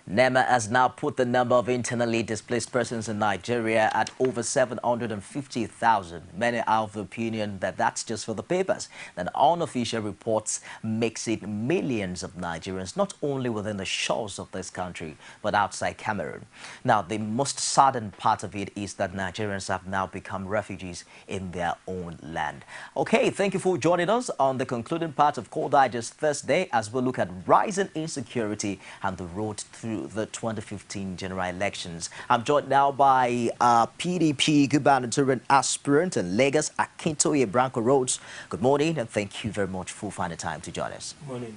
NEMA has now put the number of internally displaced persons in Nigeria at over 750,000. Many are of the opinion that that's just for the papers. Then unofficial reports makes it millions of Nigerians, not only within the shores of this country, but outside Cameroon. Now, the most saddening part of it is that Nigerians have now become refugees in their own land. Okay, thank you for joining us on the concluding part of Core Digest Thursday as we look at rising insecurity and the road through the 2015 general elections. I'm joined now by PDP gubernatorial aspirant in Lagos, AKINTOYE BRANCO-RHODES. Good morning and thank you very much for finding time to join us. Good morning.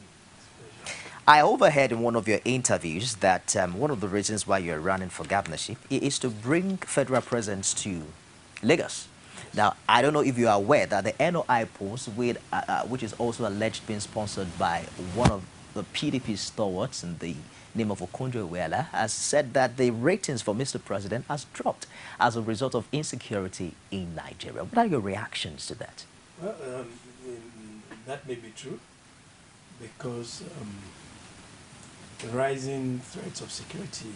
I overheard in one of your interviews that one of the reasons why you're running for governorship is to bring federal presence to Lagos. Now, I don't know if you are aware that the NOI post, which is also alleged being sponsored by one of the PDP stalwarts in the name of Okonjo-Iweala, has said that the ratings for Mr. President has dropped as a result of insecurity in Nigeria. What are your reactions to that? Well, that may be true because the rising threats of security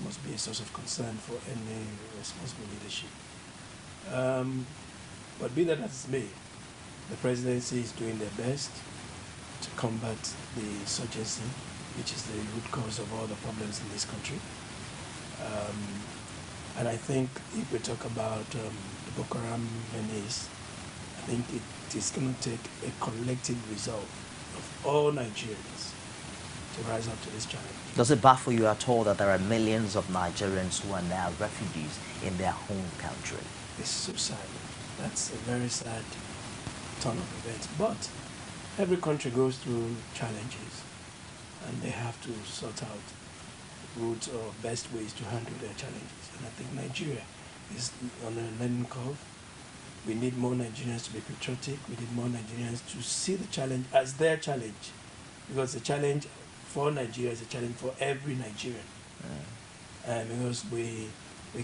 must be a source of concern for any responsible leadership. But be that as it may, the presidency is doing their best to combat the insurgency, which is the root cause of all the problems in this country. And I think if we talk about the Boko Haram menace, I think it is going to take a collective resolve of all Nigerians to rise up to this challenge. Does it baffle you at all that there are millions of Nigerians who are now refugees in their home country? It's so sad. That's a very sad turn of events. But every country goes through challenges and they have to sort out routes or best ways to handle their challenges. And I think Nigeria is on a learning curve. We need more Nigerians to be patriotic. We need more Nigerians to see the challenge as their challenge. Because the challenge for Nigeria is a challenge for every Nigerian. Because we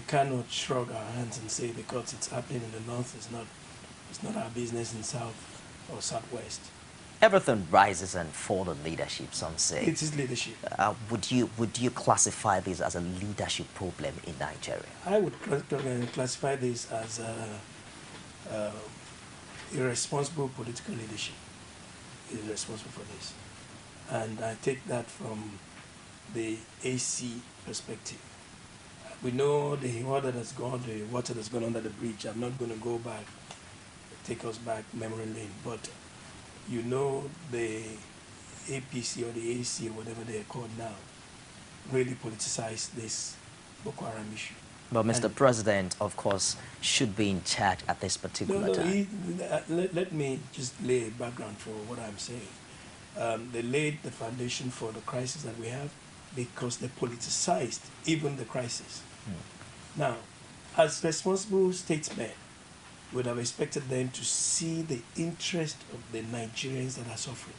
cannot shrug our hands and say because it's happening in the north, it's not our business in south or southwest. Everything rises and falls on leadership, some say. It is leadership. Would you classify this as a leadership problem in Nigeria? I would classify this as irresponsible political leadership is responsible for this. And I take that from the AC perspective. We know the water that's gone under the bridge. I'm not going to go back, take us back memory lane, but you know the APC or the AC or whatever they're called now really politicized this Boko Haram issue. But Mr. President, of course, should be in charge at this particular time. Let me just lay a background for what I'm saying. They laid the foundation for the crisis that we have because they politicized even the crisis. Now, as responsible statesmen, we would have expected them to see the interest of the Nigerians that are suffering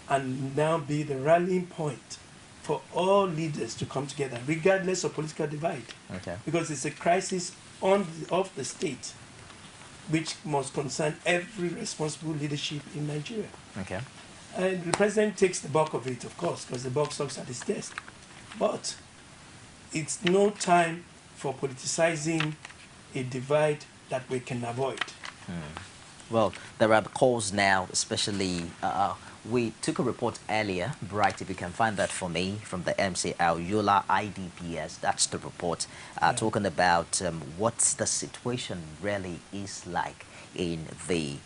and now be the rallying point for all leaders to come together, regardless of political divide. Okay. Because it's a crisis of the state, which must concern every responsible leadership in Nigeria. Okay. And the president takes the bulk of it, of course, because the buck stops at his desk. But it's no time for politicizing a divide that we can avoid. Well, there are calls now, especially, we took a report earlier, Bright, if you can find that for me, from the MCL, Yola IDPS, that's the report, talking about what the situation really is like in the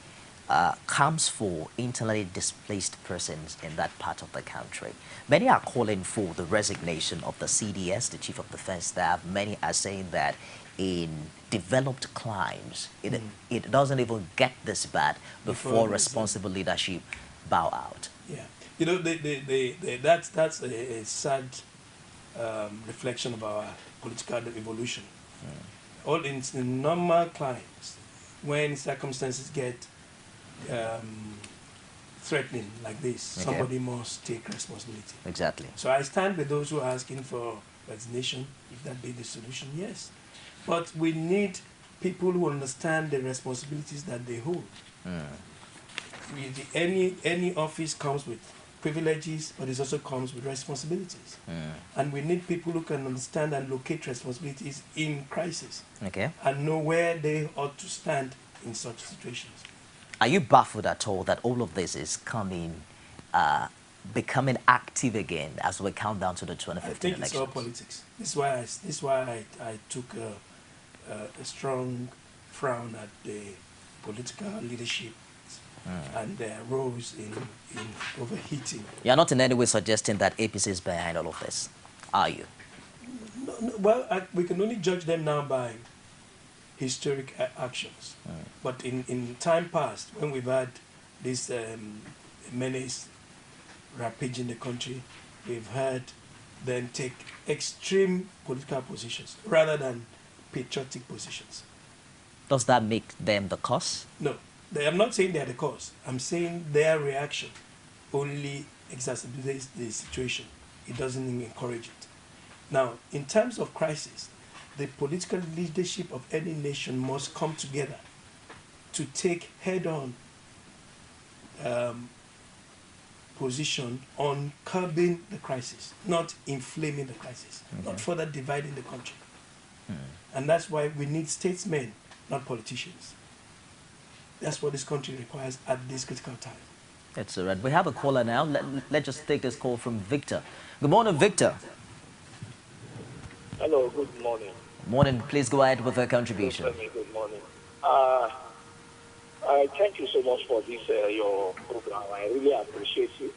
camps for internally displaced persons in that part of the country. Many are calling for the resignation of the CDS, the Chief of Defense Staff. Many are saying that in developed climes, it doesn't even get this bad before responsible leadership bow out. Yeah, you know, that's a sad reflection of our political evolution. All in normal climes, when circumstances get threatening like this, somebody must take responsibility. Exactly. So I stand with those who are asking for resignation, if that be the solution, yes. But we need people who understand the responsibilities that they hold. Any office comes with privileges, but it also comes with responsibilities. And we need people who can understand and locate responsibilities in crisis. Okay. And know where they ought to stand in such situations. Are you baffled at all that all of this is becoming active again as we count down to the 2015 I think elections? it's all politics. This is why I took a strong frown at the political leadership and their roles in overheating. You're not in any way suggesting that APC is behind all of this, are you? No, well, we can only judge them now by historic actions. But in time past, when we've had this menace rampaging the country, we've had them take extreme political positions rather than patriotic positions. Does that make them the cause? No, I'm not saying they're the cause. I'm saying their reaction only exacerbates the situation. It doesn't encourage it. Now, in times of crisis, the political leadership of any nation must come together to take head-on position on curbing the crisis, not inflaming the crisis, not further dividing the country. And that's why we need statesmen, not politicians. That's what this country requires at this critical time. That's all right. We have a caller now. Let's just take this call from Victor. Good morning, Victor. Hello, good morning. Morning. Please go ahead with a contribution. Good morning. Thank you so much for this, your program. I really appreciate you.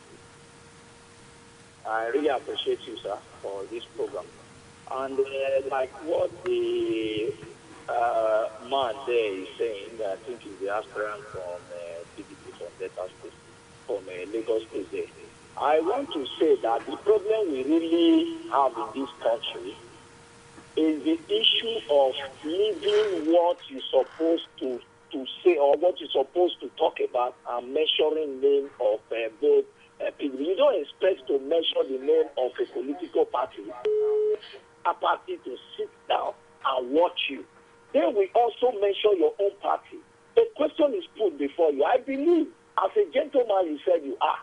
I really appreciate you, sir, for this program. And like what the man there is saying, I think he's the aspirant from PDP from Delta State, from Lagos State there. I want to say that the problem we really have in this country is the issue of leaving what you're supposed to say or what you're supposed to talk about and measuring name of both people. You don't expect to measure the name of a political party, a party to sit down and watch you. Then we also measure your own party. A question is put before you. I believe, as a gentleman you said you are,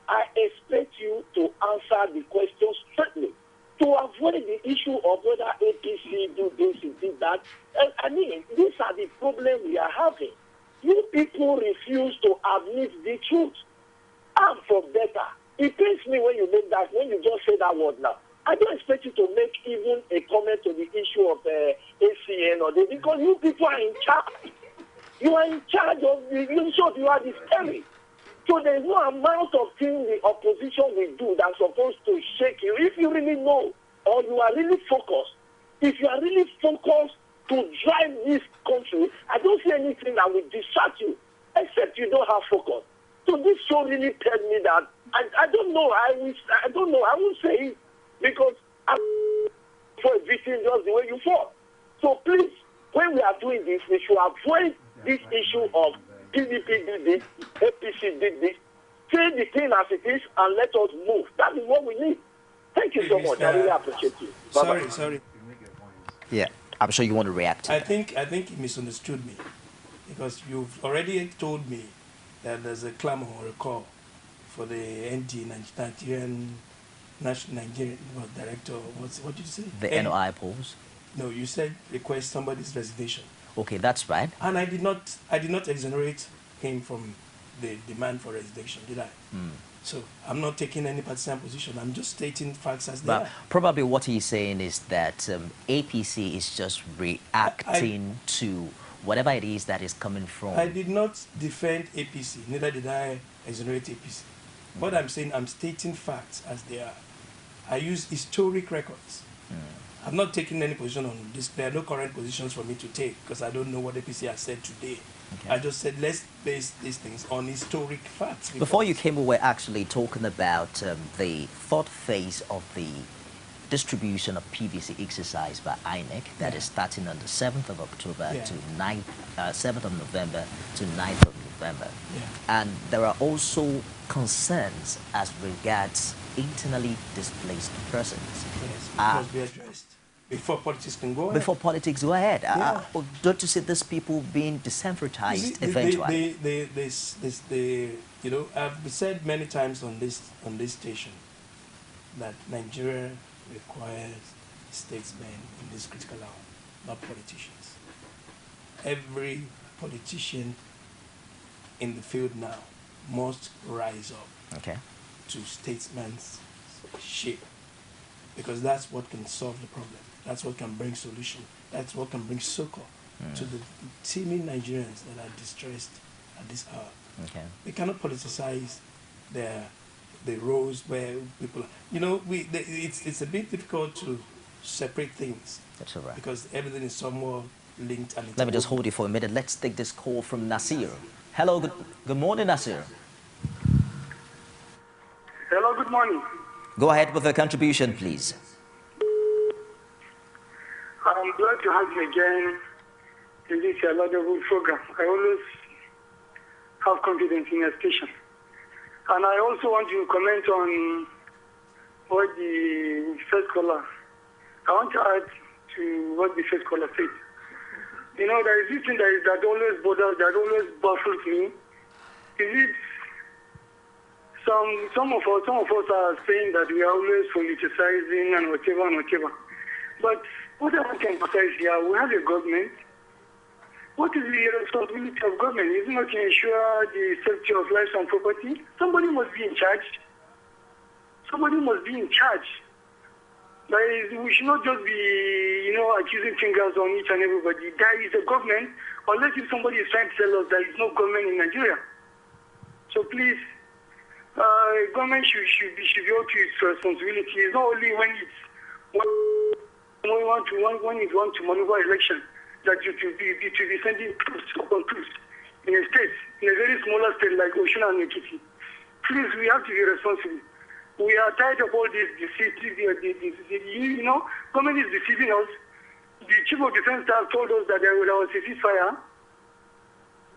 I expect you to answer the question straightly, to avoid the issue of whether APC do this, did that. I mean, these are the problems we are having. You people refuse to admit the truth. I'm from Delta. It pains me when you make that, when you just say that word now. I don't expect you to make even a comment to the issue of ACN or this, because you people are in charge. You are in charge of the, you are the steering. So there's no amount of things the opposition will do that's supposed to shake you. If you really know, or you are really focused, if you are really focused to drive this country, I don't see anything that will distract you, except you don't have focus. So this show really tells me that, I don't know, I don't know, I won't say it, because I'm for a victim just the way you fall. So please, when we are doing this, we should avoid this issue of PDP did this, APC did this. Say the thing as it is and let us move. That is what we need. Thank you so much. I really appreciate you. Bye-bye. Sorry. Yeah, I'm sure you want to react to I that. think you misunderstood me, because you've already told me that there's a clamor or a call for the Nigerian National Nigerian Director. What did you say? The NOI polls. No, you said request somebody's resignation. Okay, that's right. And I did not exonerate him from the demand for resignation, did I? So I'm not taking any partisan position. I'm just stating facts as they But are. probably what he's saying is that APC is just reacting to whatever it is that is coming from. I did not defend APC, neither did I exonerate APC. What I'm saying, I'm stating facts as they are. I use historic records. I'm not taking any position on this. There are no current positions for me to take, because I don't know what APC has said today. Okay. I just said let's base these things on historic facts. Before you came, we were actually talking about the third phase of the distribution of PVC exercise by INEC that is starting on the 7th of October to 7th of November to 9th of November. And there are also concerns as regards internally displaced persons. Yes, it must be addressed. before politics can go ahead. Before politics go ahead. Yeah. Don't you see these people being disenfranchised eventually? You know, I've said many times on this station that Nigeria requires statesmen in this critical hour, not politicians. Every politician in the field now must rise up to statesman's shape, because that's what can solve the problem. That's what can bring solution. That's what can bring succor to the teeming Nigerians that are distressed at this hour. We cannot politicize the roles where people, you know, it's a bit difficult to separate things. That's all right. Because everything is somewhat linked and let me just hold you for a minute. Let's take this call from Nasir. Hello, good morning, Nasir. Hello, good morning. Go ahead with the contribution, please. I'm glad to have you again in this laudable program. I always have confidence in your station. And I also want to comment on what the first caller, I want to add to what the first caller said. You know, there is this thing that always bothers, that always baffles me. Is it some of us are saying that we are always politicizing and whatever. But what I want to emphasize here, we have a government. What is the responsibility of government? Is it not to ensure the safety of lives and property? Somebody must be in charge. We should not just be, you know, accusing fingers on each and everybody. There is a government, unless if somebody is trying to tell us there is no government in Nigeria. So please, government should be held to its responsibility. It's not only when it wants to maneuver election that you to be sending troops upon troops in a state, in a very smaller state like Osun and Ekiti. Please, we have to be responsible. We are tired of all this deceit. You know, government is deceiving us. The chief of defense staff told us that there was a ceasefire.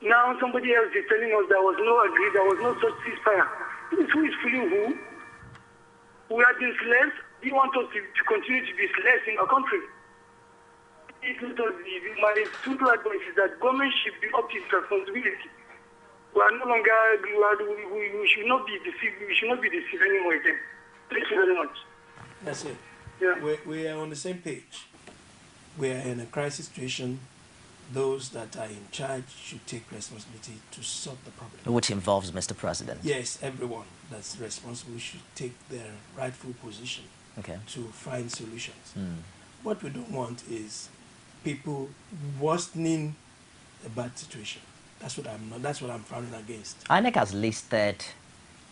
Now somebody else is telling us there was no such ceasefire. Who is fooling who? We have been slaves. Do you want us to continue to be slaves in our country? My simple advice is that government should be up to its responsibility. We are no longer, we should not be deceived. We should not be deceived anymore again. Thank you very much. That's it. Yeah. We are on the same page. We are in a crisis situation. Those that are in charge should take responsibility to solve the problem. Which involves Mr. President. Yes, everyone that's responsible should take their rightful position to find solutions. What we don't want is people worsening a bad situation. That's what I'm frowning against. INEC has listed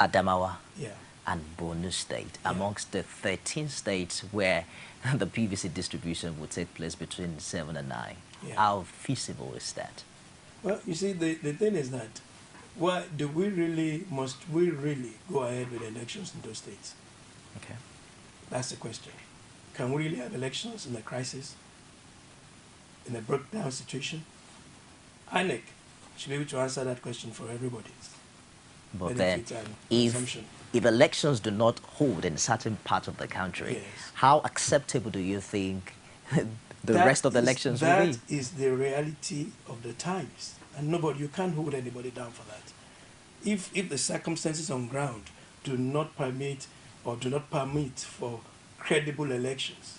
Adamawa Yeah. and Borno State amongst the 13 states where the PVC distribution would take place between 7 and 9. Yeah. How feasible is that? Well, you see, the thing is that, must we really go ahead with elections in those states? Okay. That's the question. Can we really have elections in a crisis, in a breakdown situation? INEC should be able to answer that question for everybody. But then, if elections do not hold in certain parts of the country, how acceptable do you think the rest of the elections will be? That is the reality of the times. And you can't hold anybody down for that. If the circumstances on ground do not permit or do not permit for credible elections,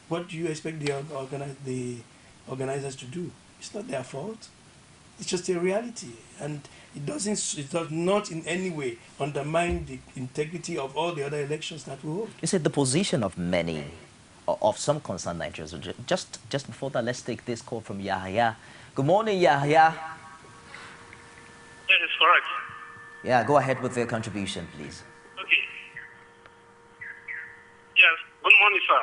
what do you expect the organizers to do? It's not their fault. It's just a reality, and it does not in any way undermine the integrity of all the other elections that we hold. You said the position of many, of some concerned Nigerians. Just before that, let's take this call from Yahya. Good morning, Yahya. Yes, it's correct. Yeah, go ahead with your contribution, please. Okay. Yes, good morning, sir.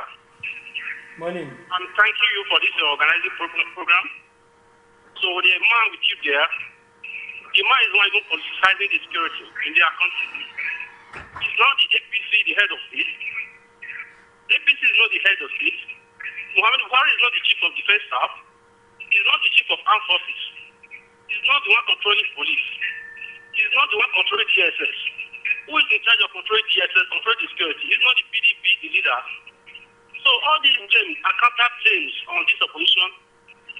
Morning. I'm thanking you for this organizing program. So the man with you there, the man is not even politicizing the security in their country. It's not the APC, the head of state. The APC is not the head of state. Muhammad Buhari is not the chief of defense staff. He's not the chief of armed forces. He's not the one controlling police. He's not the one controlling DSS. Who is in charge of controlling DSS, controlling the security? He's not the PDP, the leader. So all these claims, counter claims on this opposition,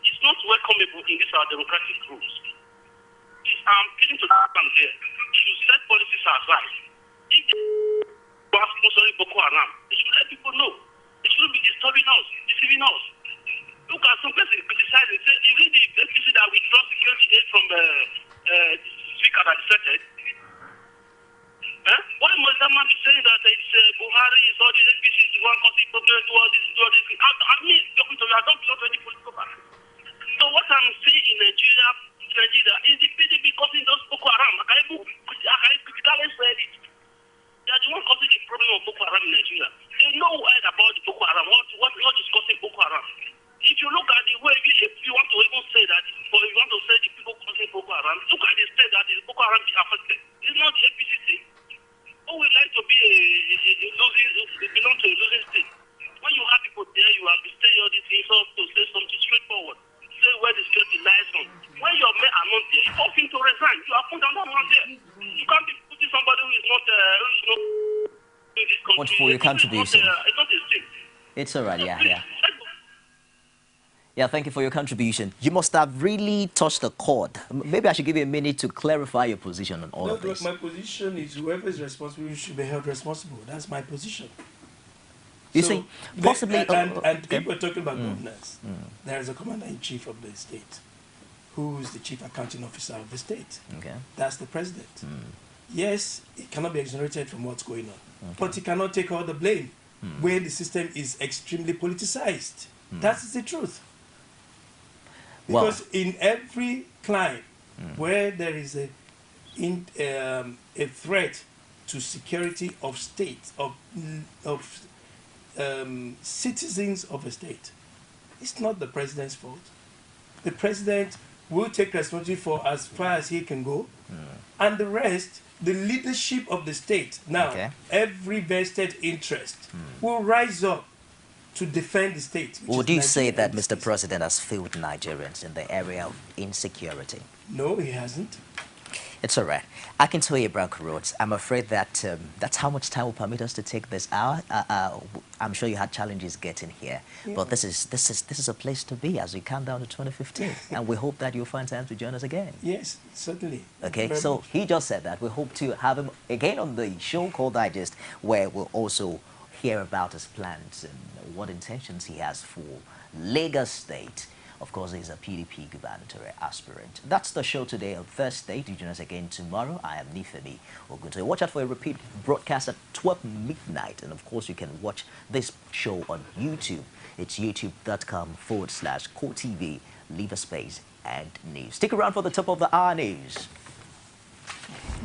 is not welcomeable in these our democratic rules. I'm appealing to the government there. They should set policies aside. If they are sponsoring Boko Haram, they should let people know. They shouldn't be disturbing us, deceiving us. Look at some person criticizing, say, is it the APC that withdraw security aid from the speaker that deserted? Why must that man be saying that it's Buhari, is all the APC is the one causing problems, do all this? I mean, talking to you, I don't belong to any political party. So what I'm saying in Nigeria is the PDP causing those Boko Haram. I can critically say it. They are the one causing the problem of Boko Haram in Nigeria. They know about the Boko Haram, what is causing Boko Haram. If you look at the way, if you want to even say that, or you want to say the people causing Boko Haram, look at the state that the Boko Haram is affected. It's not the APC state. Who would like to be belong to a losing state? When you have people there, you have to say all these things, to say something straightforward. Say where the security lies on. When your men are not there, you ask him to resign. You are put another one there. You can't be putting somebody who is not in this country. What for your contribution? It's not a state. It's all right, yeah. Yeah, thank you for your contribution. You must have really touched the chord. Maybe I should give you a minute to clarify your position on all of this. My position is whoever is responsible should be held responsible. That's my position. You see, possibly... And if we're talking about governance, there is a commander-in-chief of the state who is the chief accounting officer of the state. Okay. That's the president. Yes, it cannot be exonerated from what's going on, but he cannot take all the blame where the system is extremely politicized. That's the truth. Because in every crime where there is a threat to security of state, of citizens of a state, it's not the president's fault. The president will take responsibility for as far as he can go, and the rest, the leadership of the state. Now, every vested interest will rise up to defend the state. Would you say that Mr. President has failed Nigerians in the area of insecurity? No, he hasn't. It's all right. AKINTOYE, BRANCO-RHODES, I'm afraid that that's how much time will permit us to take this hour. I'm sure you had challenges getting here, but this is a place to be as we count down to 2015, and we hope that you'll find time to join us again. Yes, certainly. Okay, so he just said that. We hope to have him again on the show called Digest, where we'll also hear about his plans and what intentions he has for Lagos State. Of course, he's a PDP gubernatorial aspirant. That's the show today on Thursday. Do join us again tomorrow. I am Nifemi Oguntoye. Watch out for a repeat broadcast at 12 midnight. And of course, you can watch this show on YouTube. It's youtube.com/CoreTV. Leave a space and news. Stick around for the top of the hour news.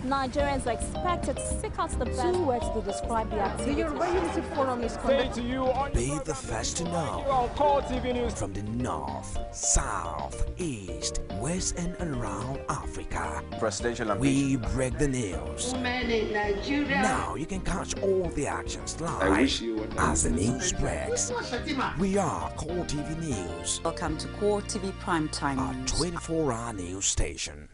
Nigerians are expected to seek out the best. 2 words to describe the activity. The Yoruba Unity Forum is conducted. Be the first to know. From the north, south, east, west, and around Africa. Presidential we break the news. Now you can catch all the actions live as the news breaks. We are Core TV News. Welcome to Core TV Primetime News, a 24-hour news station.